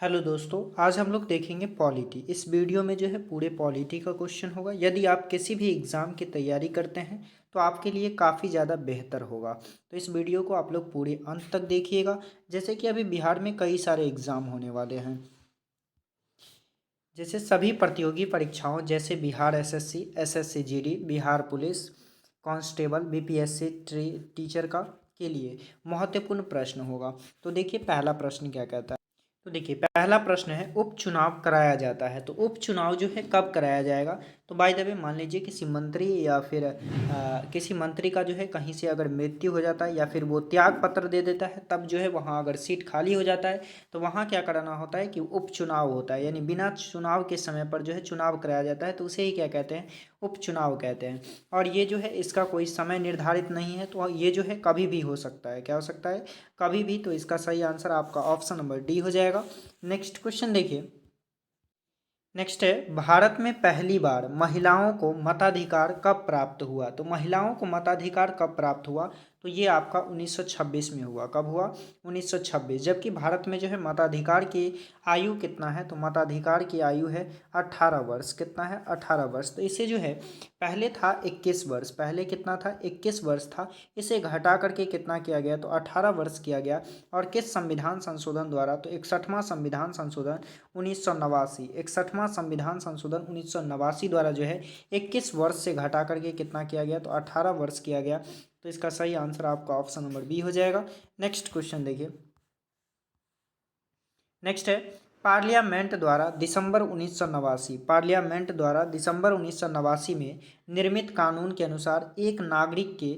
Hello दोस्तों, आज हम लोग देखेंगे पॉलिटी। इस वीडियो में जो है पूरे पॉलिटी का क्वेश्चन होगा। यदि आप किसी भी एग्ज़ाम की तैयारी करते हैं तो आपके लिए काफ़ी ज़्यादा बेहतर होगा। तो इस वीडियो को आप लोग पूरे अंत तक देखिएगा। जैसे कि अभी बिहार में कई सारे एग्ज़ाम होने वाले हैं, जैसे सभी प्रतियोगी परीक्षाओं जैसे Bihar SSC, SSC GD, Bihar police constable, BPSC teacher का के लिए महत्वपूर्ण प्रश्न होगा। तो देखिए पहला प्रश्न क्या कहता है। तो देखिए पहला प्रश्न है, उपचुनाव कराया जाता है तो उपचुनाव जो है कब कराया जाएगा। तो बाय द वे मान लीजिए किसी मंत्री या फिर किसी मंत्री का जो है कहीं से अगर मृत्यु हो जाता है या फिर वो त्याग पत्र दे देता है, तब जो है वहाँ अगर सीट खाली हो जाता है तो वहाँ क्या कराना होता है कि उपचुनाव होता है, यानी बिना चुनाव के समय पर जो है चुनाव कराया जाता है। तो उसे ही क्या कहते हैं, उपचुनाव कहते हैं। और ये जो है इसका कोई समय निर्धारित नहीं है, तो ये जो है कभी भी हो सकता है। क्या हो सकता है, कभी भी। तो इसका सही आंसर आपका ऑप्शन नंबर डी हो जाएगा। नेक्स्ट क्वेश्चन देखिए। नेक्स्ट है, भारत में पहली बार महिलाओं को मताधिकार कब प्राप्त हुआ। तो महिलाओं को मताधिकार कब प्राप्त हुआ, तो ये आपका 1926 में हुआ। कब हुआ, 1926। जबकि भारत में जो है मताधिकार की आयु कितना है, तो मताधिकार की आयु है 18 वर्ष। कितना है, 18 वर्ष। तो इसे जो है पहले था 21 वर्ष, पहले कितना था, 21 वर्ष था। इसे घटा करके कितना किया गया, तो 18 वर्ष किया गया। और किस संविधान संशोधन द्वारा, तो 61वां संविधान संशोधन 1989, 61वां संविधान संशोधन 1989 द्वारा जो है 21 वर्ष से घटा करके कितना किया गया, तो 18 वर्ष किया गया। तो इसका सही आंसर आपका ऑप्शन नंबर बी हो जाएगा। नेक्स्ट क्वेश्चन देखिए। नेक्स्ट है, पार्लियामेंट द्वारा दिसंबर 1989, पार्लियामेंट द्वारा दिसंबर 1989 में निर्मित कानून के अनुसार एक नागरिक के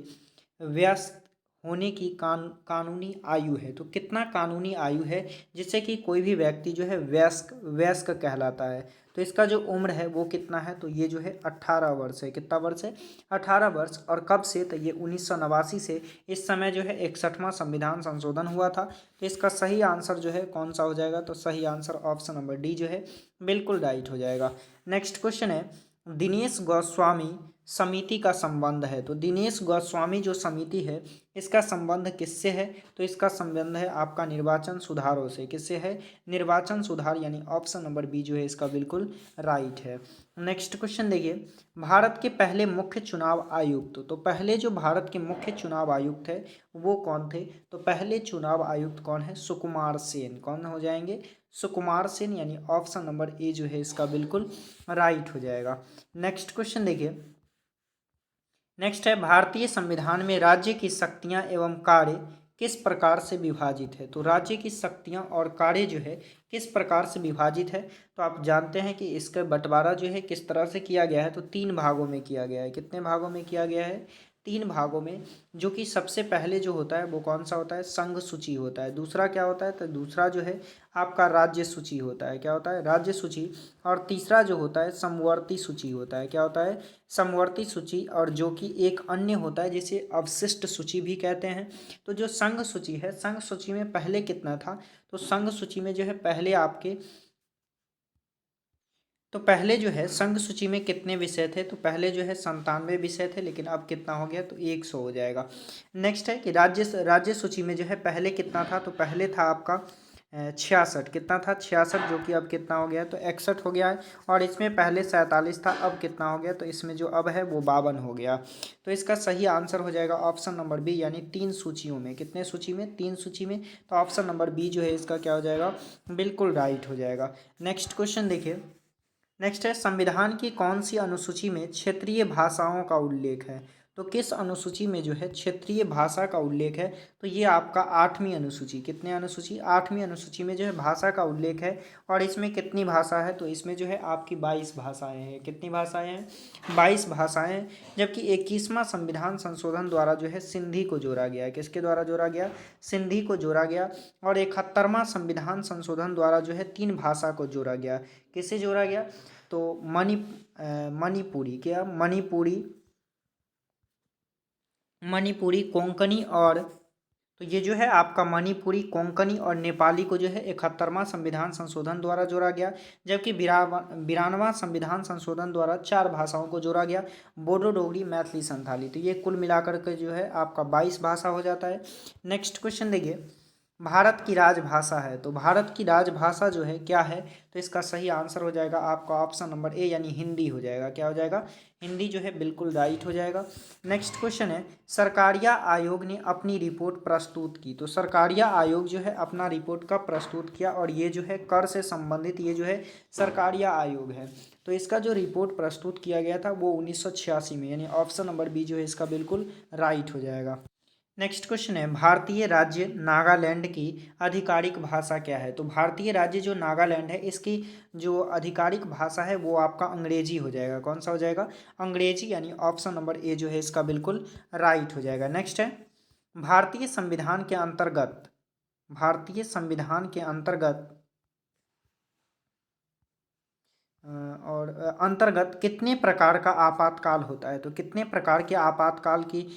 वयस्क होने की कानूनी आयु है। तो कितना कानूनी आयु है जिससे कि कोई भी व्यक्ति जो है वयस्क वयस्क कहलाता है। तो इसका जो उम्र है वो कितना है, तो ये जो है 18 वर्ष है। कितना वर्ष है, 18 वर्ष। और कब से, तो ये 1989 से। इस समय जो है 61वां संविधान संशोधन हुआ था। तो इसका सही आंसर जो है कौन सा हो जाएगा, तो सही आंसर ऑप्शन नंबर डी जो है बिल्कुल राइट हो जाएगा। नेक्स्ट क्वेश्चन है, दिनेश गोस्वामी समिति का संबंध है। तो दिनेश गोस्वामी जो समिति है इसका संबंध किससे है, तो इसका संबंध है आपका निर्वाचन सुधारों से। किससे है, निर्वाचन सुधार, यानी ऑप्शन नंबर बी जो है इसका बिल्कुल राइट है। नेक्स्ट क्वेश्चन देखिए, भारत के पहले मुख्य चुनाव आयुक्त। तो पहले जो भारत के मुख्य चुनाव आयुक्त है वो कौन थे, तो पहले चुनाव आयुक्त कौन है, सुकुमार सेन। कौन हो जाएंगे, सुकुमार सेन, यानी ऑप्शन नंबर ए जो है इसका बिल्कुल राइट हो जाएगा। नेक्स्ट क्वेश्चन देखिए। नेक्स्ट है, भारतीय संविधान में राज्य की शक्तियां एवं कार्य किस प्रकार से विभाजित है। तो राज्य की शक्तियां और कार्य जो है किस प्रकार से विभाजित है, तो आप जानते हैं कि इसका बंटवारा जो है किस तरह से किया गया है, तो 3 भागों में किया गया है। कितने भागों में किया गया है, 3 भागों में। जो कि सबसे पहले जो होता है वो कौन सा होता है, संघ सूची होता है। दूसरा क्या होता है, तो दूसरा जो है आपका राज्य सूची होता है। क्या होता है, राज्य सूची। और तीसरा जो होता है समवर्ती सूची होता है। क्या होता है, समवर्ती सूची। और जो कि एक अन्य होता है जिसे अवशिष्ट सूची भी कहते हैं। तो जो संघ सूची है, संघ सूची में पहले कितना था, तो संघ सूची में जो है पहले आपके, तो पहले जो है संघ सूची में कितने विषय थे, तो पहले जो है 97 विषय थे, लेकिन अब कितना हो गया, तो 100 हो जाएगा। नेक्स्ट है कि राज्य सूची में जो है पहले कितना था, तो पहले था आपका 66। कितना था, 66, जो कि अब कितना हो गया, तो 61 हो गया है। और इसमें पहले 47 था, अब कितना हो गया, तो इसमें जो अब है वो 52 हो गया। तो इसका सही आंसर हो जाएगा ऑप्शन नंबर बी, यानी 3 सूचियों में। कितने सूची में, 3 सूची में। तो ऑप्शन नंबर बी जो है इसका क्या हो जाएगा, बिल्कुल राइट हो जाएगा। नेक्स्ट क्वेश्चन देखिए। नेक्स्ट है, संविधान की कौन सी अनुसूची में क्षेत्रीय भाषाओं का उल्लेख है। तो किस अनुसूची में जो है क्षेत्रीय भाषा का उल्लेख है, तो ये आपका 8वीं अनुसूची। कितने अनुसूची, 8वीं अनुसूची में जो है भाषा का उल्लेख है। और इसमें कितनी भाषा है, तो इसमें जो है आपकी 22 भाषाएं हैं। कितनी भाषाएं हैं, 22 भाषाएं हैं। जबकि 21वां संविधान संशोधन द्वारा जो है सिंधी को जोड़ा गया है। किसके द्वारा जोड़ा गया, सिंधी को जोड़ा गया। और 71वां संविधान संशोधन द्वारा जो है 3 भाषा को जोड़ा गया। किससे जोड़ा गया, तो मणिपुरी, क्या मणिपुरी कोंकणी। और तो ये जो है आपका मणिपुरी, कोंकणी और नेपाली को जो है 71वां संविधान संशोधन द्वारा जोड़ा गया। जबकि 92वां संविधान संशोधन द्वारा 4 भाषाओं को जोड़ा गया, बोडो, डोगरी, मैथिली, संथाली। तो ये कुल मिलाकर के जो है आपका 22 भाषा हो जाता है। नेक्स्ट क्वेश्चन देखिए, भारत की राजभाषा है। तो भारत की राजभाषा जो है क्या है, तो इसका सही आंसर हो जाएगा आपका ऑप्शन नंबर ए यानी हिंदी हो जाएगा। क्या हो जाएगा, हिंदी जो है बिल्कुल राइट हो जाएगा। नेक्स्ट क्वेश्चन है, सरकारिया आयोग ने अपनी रिपोर्ट प्रस्तुत की। तो सरकारिया आयोग जो है अपना रिपोर्ट कब प्रस्तुत किया, और ये जो है कर से संबंधित ये जो है सरकारिया आयोग है। तो इसका जो रिपोर्ट प्रस्तुत किया गया था वो 1986 में, यानी ऑप्शन नंबर बी जो है इसका बिल्कुल राइट हो जाएगा। नेक्स्ट क्वेश्चन है, भारतीय राज्य नागालैंड की आधिकारिक भाषा क्या है। तो भारतीय राज्य जो नागालैंड है इसकी जो आधिकारिक भाषा है वो आपका अंग्रेजी हो जाएगा। कौन सा हो जाएगा, अंग्रेजी, यानी ऑप्शन नंबर ए जो है इसका बिल्कुल राइट हो जाएगा। नेक्स्ट है, भारतीय संविधान के अंतर्गत, भारतीय संविधान के अंतर्गत और अंतर्गत कितने प्रकार का आपातकाल होता है। तो कितने प्रकार के आपातकाल की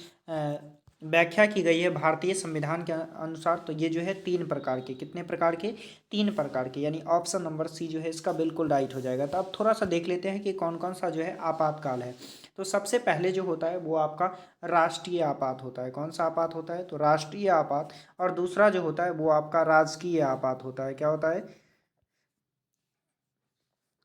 व्याख्या की गई है भारतीय संविधान के अनुसार। तो ये जो है 3 प्रकार के, कितने प्रकार के, 3 प्रकार के, यानी ऑप्शन नंबर सी जो है इसका बिल्कुल राइट हो जाएगा। तो अब थोड़ा सा देख लेते हैं कि कौन कौन सा जो है आपातकाल है। तो सबसे पहले जो होता है वो आपका राष्ट्रीय आपात होता है। कौन सा आपात होता है, तो राष्ट्रीय आपात। और दूसरा जो होता है वो आपका राजकीय आपात होता है। क्या होता है,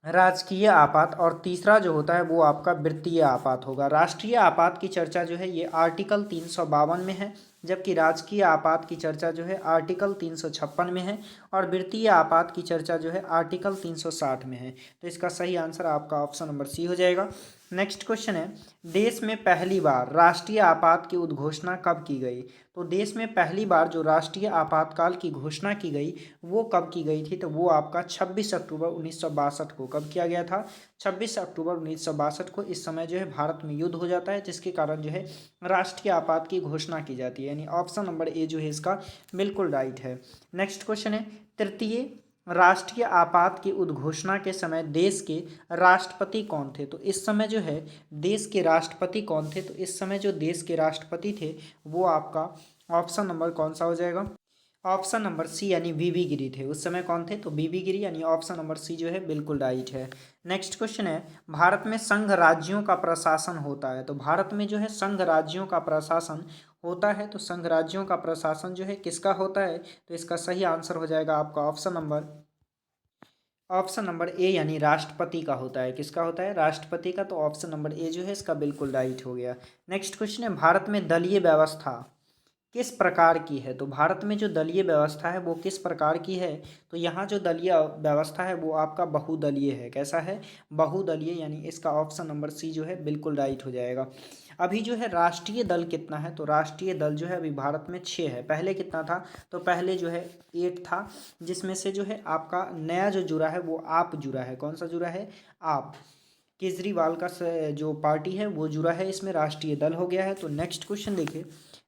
राजकीय आपात। और तीसरा जो होता है वो आपका वित्तीय आपात होगा। राष्ट्रीय आपात की चर्चा जो है ये आर्टिकल 352 में है, जबकि राजकीय आपात की चर्चा जो है आर्टिकल 356 में है, और वित्तीय आपात की चर्चा जो है आर्टिकल 360 में है। तो इसका सही आंसर आपका ऑप्शन नंबर सी हो जाएगा। नेक्स्ट क्वेश्चन है, देश में पहली बार राष्ट्रीय आपात की उद्घोषणा कब की गई। तो देश में पहली बार जो राष्ट्रीय आपातकाल की घोषणा की गई वो कब की गई थी, तो वो आपका 26 अक्टूबर 1962 को कब किया गया था, 26 अक्टूबर 1962 को। इस समय जो है भारत में युद्ध हो जाता है, जिसके कारण जो है राष्ट्रीय आपात की घोषणा की जाती है, यानी ऑप्शन नंबर ए जो है इसका बिल्कुल राइट है। नेक्स्ट क्वेश्चन है, तृतीय राष्ट्रीय आपात की उद्घोषणा के समय देश के राष्ट्रपति कौन थे। तो इस समय जो है देश के राष्ट्रपति कौन थे, तो इस समय जो देश के राष्ट्रपति थे वो आपका ऑप्शन नंबर कौन सा हो जाएगा, ऑप्शन नंबर सी यानी वीवी गिरी थे। उस समय कौन थे, तो वीवी गिरी, यानी ऑप्शन नंबर सी जो है बिल्कुल राइट है। नेक्स्ट क्वेश्चन है, भारत में संघ राज्यों का प्रशासन होता है। तो भारत में जो है संघ राज्यों का प्रशासन होता है। तो संघ राज्यों का प्रशासन जो है किसका होता है, तो इसका सही आंसर हो जाएगा आपका ऑप्शन नंबर ए यानी राष्ट्रपति का होता है। किसका होता है, राष्ट्रपति का। तो ऑप्शन नंबर ए जो है इसका बिल्कुल राइट हो गया। नेक्स्ट क्वेश्चन है, भारत में दलीय व्यवस्था किस प्रकार की है। तो भारत में जो दलीय व्यवस्था है वो किस प्रकार की है, तो यहाँ जो दलीय व्यवस्था है वो आपका बहुदलीय है। कैसा है, बहुदलीय, यानी इसका ऑप्शन नंबर सी जो है बिल्कुल राइट हो जाएगा। अभी जो है राष्ट्रीय दल कितना है, तो राष्ट्रीय दल जो है अभी भारत में 6 है। पहले कितना था, तो पहले जो है 8 था, जिसमें से जो है आपका नया जो जुड़ा है वो आप जुड़ा है। कौन सा जुड़ा है, आप, केजरीवाल का जो पार्टी है वो जुड़ा है इसमें, राष्ट्रीय दल हो गया है। तो नेक्स्ट क्वेश्चन देखिए,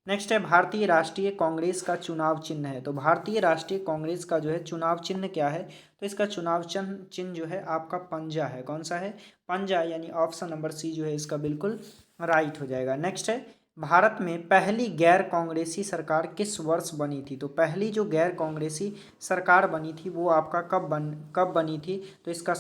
नेक्स्ट है, भारतीय राष्ट्रीय कांग्रेस का चुनाव चिन्ह है। तो भारतीय राष्ट्रीय कांग्रेस का जो है चुनाव चिन्ह क्या है, तो इसका चुनाव चिन्ह जो है आपका पंजा है। कौन सा है, पंजा, यानी ऑप्शन नंबर सी जो है इसका बिल्कुल राइट हो जाएगा। नेक्स्ट है, भारत में पहली गैर कांग्रेसी सरकार किस वर्ष बनी थी। तो पहली जो गैर कांग्रेसी सरकार बनी थी वो आपका कब बनी थी, तो इसका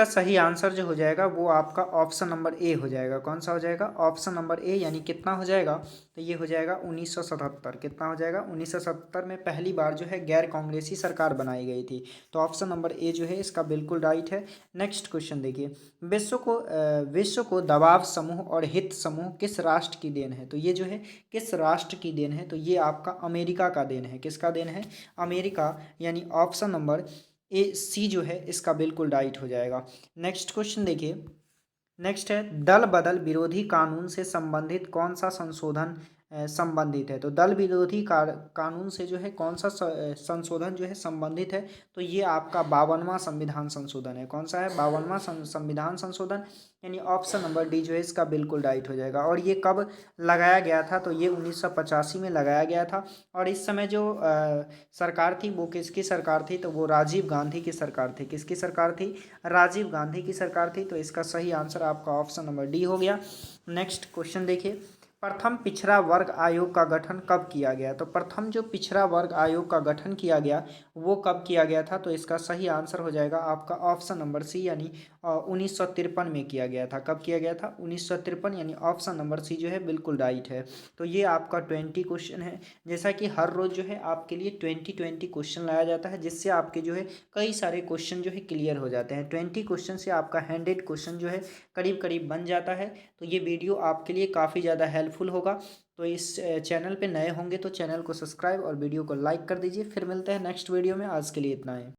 सही आंसर जो हो जाएगा वो आपका ऑप्शन नंबर ए हो जाएगा। कौन सा हो जाएगा, ऑप्शन नंबर ए, यानी कितना हो जाएगा, तो ये हो जाएगा 1977। कितना हो जाएगा, 1977 में पहली बार जो है गैर कांग्रेसी सरकार बनाई गई थी। तो ऑप्शन नंबर ए जो है इसका बिल्कुल राइट है। नेक्स्ट क्वेश्चन देखिए, विश्व को दबाव समूह और हित समूह किस राष्ट्र की देन है। तो ये जो है किस राष्ट्र की देन है, तो ये आपका अमेरिका का देन है। किसका देन है, अमेरिका, यानी ऑप्शन नंबर ए सी जो है इसका बिल्कुल राइट हो जाएगा। नेक्स्ट क्वेश्चन देखिए, नेक्स्ट है, दल बदल विरोधी कानून से संबंधित कौन सा संशोधन संबंधित है। तो दल विरोधी कानून से जो है कौन सा संशोधन जो है संबंधित है, तो ये आपका 52वां संविधान संशोधन है। कौन सा है, 52वां संविधान संशोधन, यानी ऑप्शन नंबर डी जो है इसका बिल्कुल राइट हो जाएगा। और ये कब लगाया गया था, तो ये 1985 में लगाया गया था। और इस समय जो सरकार थी वो किसकी सरकार थी, तो वो राजीव गांधी की सरकार थी। किसकी सरकार थी, राजीव गांधी की सरकार थी। तो इसका सही आंसर आपका ऑप्शन नंबर डी हो गया। नेक्स्ट क्वेश्चन देखिए, प्रथम पिछड़ा वर्ग आयोग का गठन कब किया गया। तो प्रथम जो पिछड़ा वर्ग आयोग का गठन किया गया वो कब किया गया था, तो इसका सही आंसर हो जाएगा आपका ऑप्शन नंबर सी, यानी 1953 में किया गया था। कब किया गया था? 1953, यानी ऑप्शन नंबर सी जो है बिल्कुल राइट है। तो ये आपका 20 क्वेश्चन है। जैसा कि हर रोज़ जो है आपके लिए 20 क्वेश्चन लाया जाता है, जिससे आपके जो है कई सारे क्वेश्चन जो है क्लियर हो जाते हैं। 20 क्वेश्चन से आपका 100 क्वेश्चन जो है करीब करीब बन जाता है। तो ये वीडियो आपके लिए काफ़ी ज़्यादा हेल्पफुल होगा। तो इस चैनल पे नए होंगे तो चैनल को सब्सक्राइब और वीडियो को लाइक कर दीजिए। फिर मिलते हैं नेक्स्ट वीडियो में। आज के लिए इतना है।